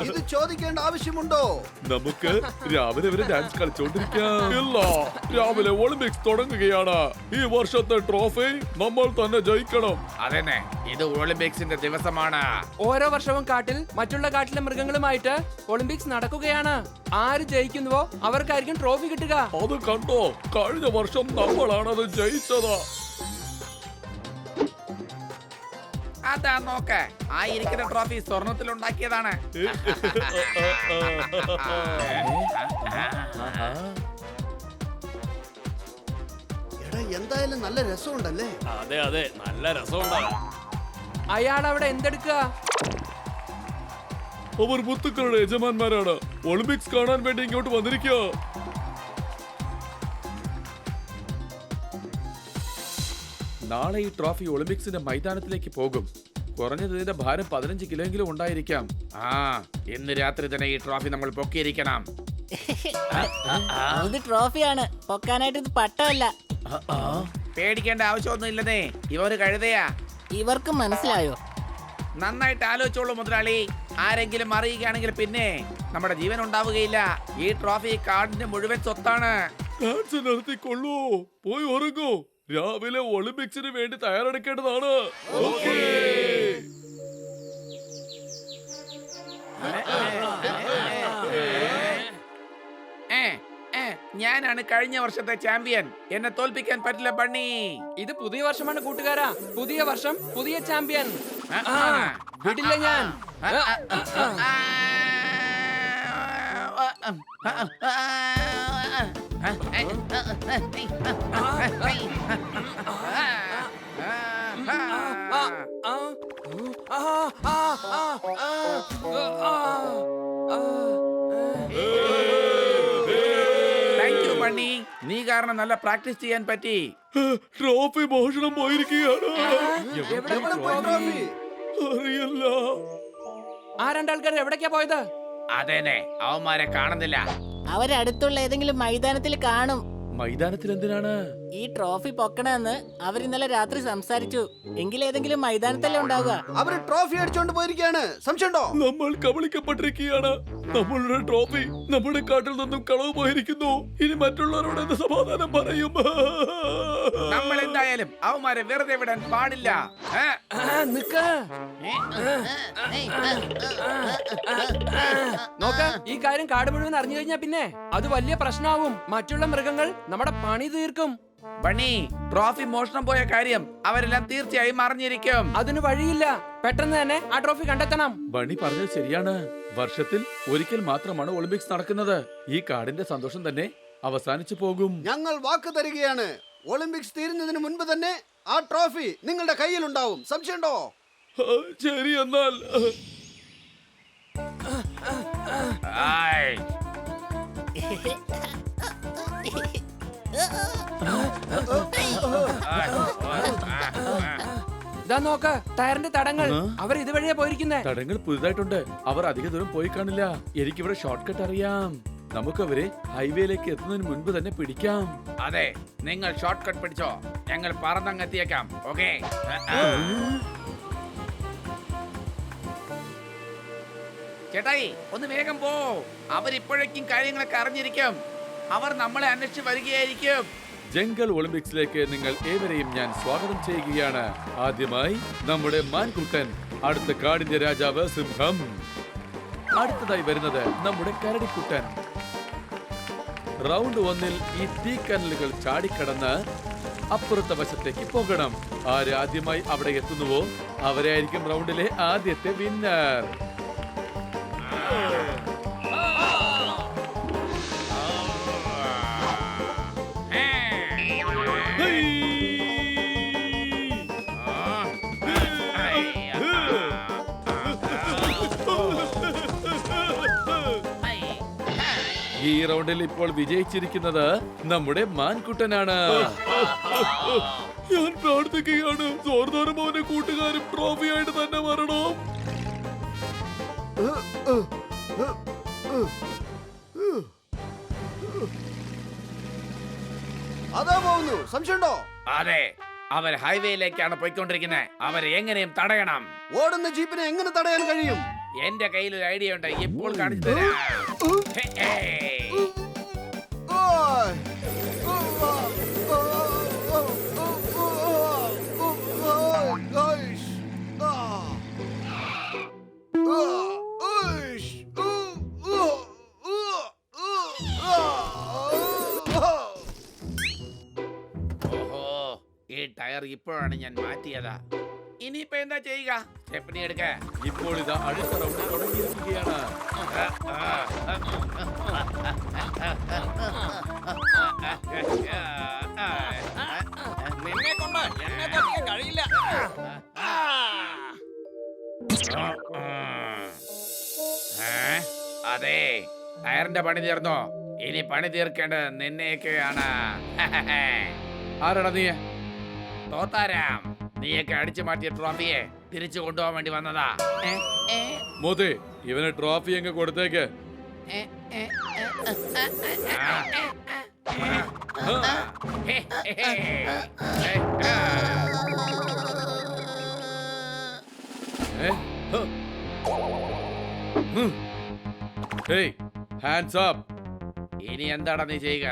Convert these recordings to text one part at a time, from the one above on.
ഇത് ചോദിക്കേണ്ട ആവശ്യമുണ്ടോ? നമുക്ക് രാവിലെ വരെ ഡാൻസ് കളിച്ചോണ്ടിരിക്കാം. ഇല്ല, രാവിലെ ഒളിമ്പിക്സ് തുടങ്ങുകയാണ്. ഈ വർഷത്തെ ട്രോഫി നമ്മൾ തന്നെ ജയിക്കണം. അതന്നെ, ഇത് ഒളിമ്പിക്സിന്റെ ദിവസമാണ്. ഓരോ വർഷവും കാട്ടിൽ മറ്റുള്ള കാട്ടിലെ മൃഗങ്ങളുമായിട്ട് ഒളിമ്പിക്സ് നടക്കുകയാണ്. ആര് ജയിക്കുന്നുവോ അവർക്കായിരിക്കും ട്രോഫി കിട്ടുക. അത് കണ്ടോ, കഴിഞ്ഞ വർഷം നമ്മളാണ് അത് ജയിച്ചത്. അതാ നോക്ക്, ആ ഇരിക്കുന്ന ട്രോഫി സ്വർണത്തിൽ ഉണ്ടാക്കിയതാണ്. എടാ, എന്തായാലും നല്ല രസമുണ്ടല്ലേ? അതെ അതെ, നല്ല രസമുണ്ടാകും. അയാൾ അവിടെ എന്തെടുക്കുക? അവർ മുത്തുക്കളുടെ യജമാന്മാരാണ്. ഒളിമ്പിക്സ് കാണാൻ വേണ്ടി ഇങ്ങോട്ട് വന്നിരിക്കുക. നാളെ ഈ ട്രോഫി ഒളിമ്പിക്സിന്റെ മൈതാനത്തിലേക്ക് പോകും. കുറഞ്ഞത് ഇതിന്റെ ഭാരം 15 കിലോയെങ്കിലും ഉണ്ടായിരിക്കാം. ഇന്ന് രാത്രി തന്നെ ഈ ട്രോഫി നമ്മൾ പൊക്കിയിരിക്കണം. ഇത് ട്രോഫിയാണ്, പൊക്കാനായിട്ട് ഇത് പട്ടമല്ല. പേടിക്കേണ്ട ആവശ്യമൊന്നും ഇല്ലെന്നേ, ഇവര് കഴുതയാ. ഇവർക്ക് മനസ്സിലായോ? നന്നായിട്ട് ആലോചിച്ചോളൂ മുതലാളി. ആരെങ്കിലും അറിയുകയാണെങ്കിൽ പിന്നെ നമ്മുടെ ജീവൻ ഉണ്ടാവുകയില്ല. ഈ ട്രോഫി കാടിന്റെ മുഴുവൻ സ്വത്താണ്. ഡാൻസ് നടത്തിക്കൊള്ളൂ, പോയി ഉറങ്ങൂ. രാവിലെ ഒളിമ്പിക്സിന് വേണ്ടി തയ്യാറെടുക്കേണ്ടതാണ്. ഞാനാണ് കഴിഞ്ഞ വർഷത്തെ ചാമ്പ്യൻ. എന്നെ തോൽപ്പിക്കാൻ പറ്റില്ല ബണ്ണി. ഇത് പുതിയ വർഷമാണ് കൂട്ടുകാരാ. പുതിയ വർഷം, പുതിയ ചാമ്പ്യൻ. വിടില്ല ഞാൻ. താങ്ക് യു ബണ്ണി, നീ കാരണം നല്ല പ്രാക്ടീസ് ചെയ്യാൻ പറ്റി. ട്രോഫി മോഷണം പോയിരിക്കുകയാണ്. എവിടെ പോയി ട്രോഫി? അറിയില്ല. ആ രണ്ടാൾക്കാർ എവിടേക്കാ പോയത്? അതേനെ, അവന്മാരെ കാണുന്നില്ല. അവരടുത്തുള്ള ഏതെങ്കിലും മൈതാനത്തിൽ കാണും. മൈതാനത്തിൽ എന്തിനാണ്? ഈ ട്രോഫി പൊക്കണമെന്ന് അവരിന്നലെ രാത്രി സംസാരിച്ചു. എങ്കിലേതെങ്കിലും മൈതാനത്തല്ലേ ഉണ്ടാവുക. അവര് ട്രോഫി അടിച്ചോണ്ട് പോയിരിക്കുകയാണ്. സംശയമുണ്ടോ? നമ്മൾ കബളിക്കപ്പെട്ടിരിക്കുകയാണ്. നമ്മളുടെ ട്രോഫി നമ്മുടെ കാട്ടിൽ നിന്നും കളവ് പോയിരിക്കുന്നു. ഇനി മറ്റുള്ളവരോട് എന്ത് സമാധാനം പറയും? നമ്മൾ എന്തായാലും അവന്മാരെ വെറുതെ വിടാൻ പാടില്ല. നിക്ക് നോക്ക, ഈ കാര്യം കാട് മുഴുവൻ അറിഞ്ഞു കഴിഞ്ഞാ പിന്നെ അത് വലിയ പ്രശ്നമാവും. മറ്റുള്ള മൃഗങ്ങൾ നമ്മുടെ പണി തീർക്കും. ബണ്ണി, ട്രോഫി മോഷണം പോയ കാര്യം അവരെല്ലാം തീർച്ചയായും അറിഞ്ഞിരിക്കും. അതിന് വഴിയില്ല. പെട്ടെന്ന് തന്നെ ആ ട്രോഫി കണ്ടെത്തണം. ബണി പറഞ്ഞത് ശരിയാണ്. വർഷത്തിൽ ഒരിക്കൽ മാത്രമാണ് ഒളിമ്പിക്സ് നടക്കുന്നത്. ഈ കാടിന്റെ സന്തോഷം തന്നെ അവസാനിച്ചു പോകും. ഞങ്ങൾ വാക്ക് തരികയാണ്, ഒളിമ്പിക്സ് തീരുന്നതിന് മുൻപ് തന്നെ ആ ട്രോഫി നിങ്ങളുടെ കയ്യിലുണ്ടാവും. സംശയമുണ്ടോ? ശരി, എന്നാൽ ഇതാ നോക്ക്, ടയറിന്റെ തടങ്ങൾ. അവർ ഇതുവഴിയാ പോയിരിക്കുന്നേ. തടങ്ങൾ പുതുതായിട്ടുണ്ട്. അവർ അധിക ദൂരം പോയി കാണില്ല. എനിക്കിവിടെ ഷോർട്ട് കട്ട് അറിയാം. നമുക്ക് അവരെ ഹൈവേയിലേക്ക് എത്തുന്നതിന് മുൻപ് തന്നെ പിടിക്കാം. അതെ, നിങ്ങൾ ഷോർട്ട് കട്ട് പിടിച്ചോ, ഞങ്ങൾ പറന്നങ്ങെത്തിയേക്കാം. ഓക്കേ, ചേട്ടായി ഒന്ന് വേഗം പോ. അവരിപ്പോഴേക്കും കാര്യങ്ങളൊക്കെ അറിഞ്ഞിരിക്കും. അവർ നമ്മളെ അന്വേഷിച്ച് വരികയായിരിക്കും. ജംഗൽ ഒളിമ്പിക്സിലേക്ക് നിങ്ങൾ ഏവരെയും ഞാൻ സ്വാഗതം ചെയ്യുകയാണ്. ആദ്യമായി നമ്മുടെ മാൻകുട്ടൻ, അടുത്ത കാടിന്റെ രാജാവ് സിംഹം. അടുത്തതായി വരുന്നത് നമ്മുടെ കരടിക്കുട്ടൻ. റൗണ്ട് 1-ൽ ഈ തീക്കനലുകൾ ചാടിക്കടന്ന് അപ്പുറത്തെ വശത്തേക്ക് പോകണം. ആര് ആദ്യമായി അവിടെ എത്തുന്നുവോ അവരായിരിക്കും റൗണ്ടിലെ ആദ്യത്തെ വിന്നർ. ഈ റൗണ്ടിൽ ഇപ്പോൾ വിജയിച്ചിരിക്കുന്നത് നമ്മുടെ മാൻകുട്ടനാണ്. ഞാൻ പ്രാർത്ഥിക്കുകയാണ് സോർദാരമോന്റെ കൂട്ടുകാരും ട്രോഫിയായിട്ട് തന്നെ വരണം. അതാ പോകുന്നു, സംശയമുണ്ടോ? അതെ, അവർ ഹൈവേയിലേക്കാണ് പോയിക്കൊണ്ടിരിക്കുന്നത്. അവരെ എങ്ങനെയും തടയണം. ഓടുന്ന ജീപ്പിനെ എങ്ങനെ തടയാൻ കഴിയും? എന്റെ കയ്യിൽ ഒരു ഐഡിയ ഉണ്ട്, ഇപ്പോൾ കാണിച്ചു തരാം. ഹേ, ഹേ. ഓയ്! ഓയ്ഷ്! ആ! ഓയ്ഷ്! ഓഹോ, ഈ ടയർ ഇപ്പോഴാണ് ഞാൻ മാറ്റിയതാ. ഇനിയിപ്പോ എന്താ ചെയ്യുക? സ്റ്റെപ്പിനി എടുക്ക. ഇപ്പോൾ ഇതാ അടുത്ത റൗണ്ട് തുടങ്ങിയിരിക്കുകയാണ്. നിന്നെ കൊണ്ട് എന്നെ തോൽപ്പിക്കാൻ കഴിയില്ല. അതെ, ടയറിന്റെ പണി തീർന്നോ? ഇനി പണി തീർക്കേണ്ടത് നിന്നെയൊക്കെയാണ്. ആരാടാ നീ? തോത്താരാം, നീയൊക്കെ അടിച്ചു മാറ്റിയ ട്രോഫിയെ തിരിച്ചു കൊണ്ടുപോകാൻ വേണ്ടി വന്നതാ. മോദേ, ഇവന് ട്രോഫി അങ്ങ് കൊടുത്തേക്ക്. Hey, hands up. ഇനി എന്താടാ നീ ചെയ്യുക?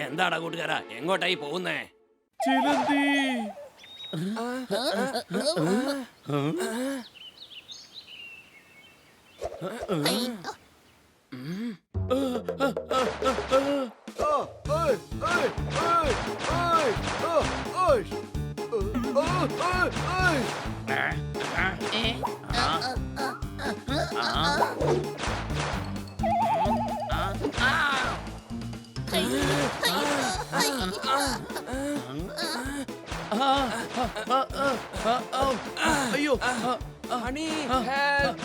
എന്താടാ കൂട്ടുകാരാ, എങ്ങോട്ടായി പോകുന്നേ? ചിലന്തി. അയ്യോ, ഹണി, help.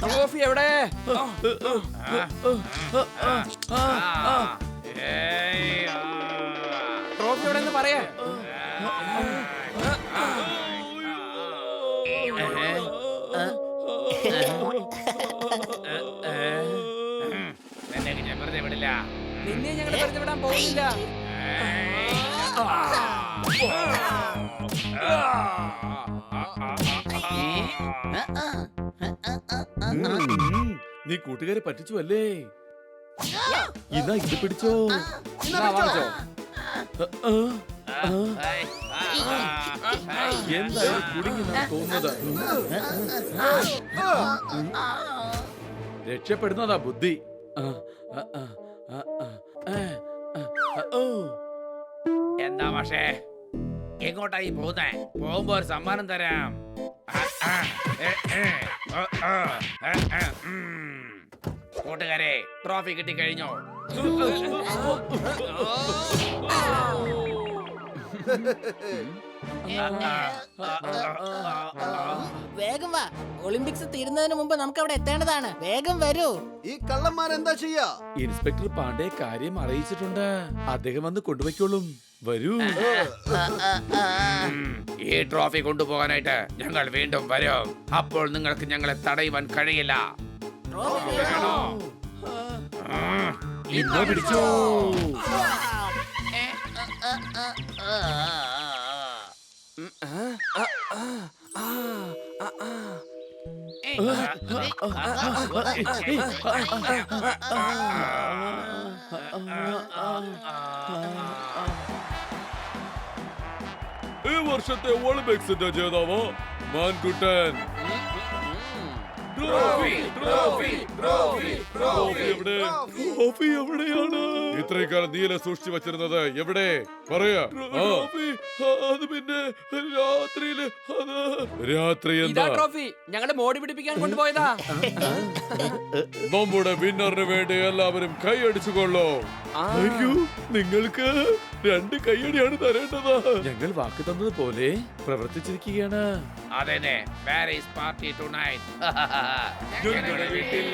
ട്രോഫി എവിടെ? ട്രോഫി എവിടെ എന്ന് പറയാ. നിന്നെ ഞാൻ വെറുതെ വിടില്ല. നിന്നെ ഞങ്ങൾ വെറുതെ വിടാൻ പോകുന്നില്ല. നീ കൂട്ടുകാരെ പറ്റിച്ചു അല്ലേ? ഇതാ ഇത് പിടിച്ചോ. എന്തായാലും കുടുങ്ങി നാം തോന്നുന്നത്. രക്ഷപ്പെടുന്നതാ ബുദ്ധി. എന്താ പക്ഷേ എങ്ങോട്ടായി പോകുന്നേ? പോകുമ്പോ ഒരു സമ്മാനം തരാം. കൂട്ടുകാരെ, ട്രോഫി കിട്ടിക്കഴിഞ്ഞോ? വേഗം വാ, ഒളിമ്പിക്സ് തീരുന്നതിന് മുമ്പ് നമുക്ക് അവിടെ എത്തേണ്ടതാണ്. വേഗം വരൂ. ഈ കള്ളന്മാരെന്താ ചെയ്യാ? ഇൻസ്പെക്ടർ പാണ്ഡെ കാര്യം അറിയിച്ചിട്ടുണ്ട്. അദ്ദേഹം വന്ന് കൊണ്ടുപോയിക്കോളും. വരൂ. ഈ ട്രോഫി കൊണ്ടുപോകാനായിട്ട് ഞങ്ങൾ വീണ്ടും വരും. അപ്പോൾ നിങ്ങൾക്ക് ഞങ്ങളെ തടയുവാൻ കഴിയില്ല. വേണോ? ഇന്നാ പിടിച്ചോ. ഈ വർഷത്തെ ഒളിമ്പിക്സിന്റെ ജേതാവ് മാൻകുട്ടൻ. ട്രോഫി എവിടെയാണ്? ഇത്രയും കാലം നീല സൂക്ഷിച്ചു വച്ചിരുന്നത് എവിടെ? പറയാ. അത് പിന്നെ രാത്രി ഇതാ എന്താ? ട്രോഫി ഞങ്ങളുടെ മോടി പിടിപ്പിക്കാൻ കൊണ്ടുപോയതാ. നമ്മുടെ വിന്നറിന് വേണ്ടി എല്ലാവരും കൈയടിച്ചുകൊള്ളൂ. അയ്യോ, നിങ്ങൾക്ക് 2 കൈയടിയാണ് തരേണ്ടത്. ഞങ്ങൾ വാക്ക് തന്നതുപോലെ പ്രവർത്തിച്ചിരിക്കുകയാണ്. അതെന്നെ, where is party tonight? ഞങ്ങളുടെ വീട്ടിൽ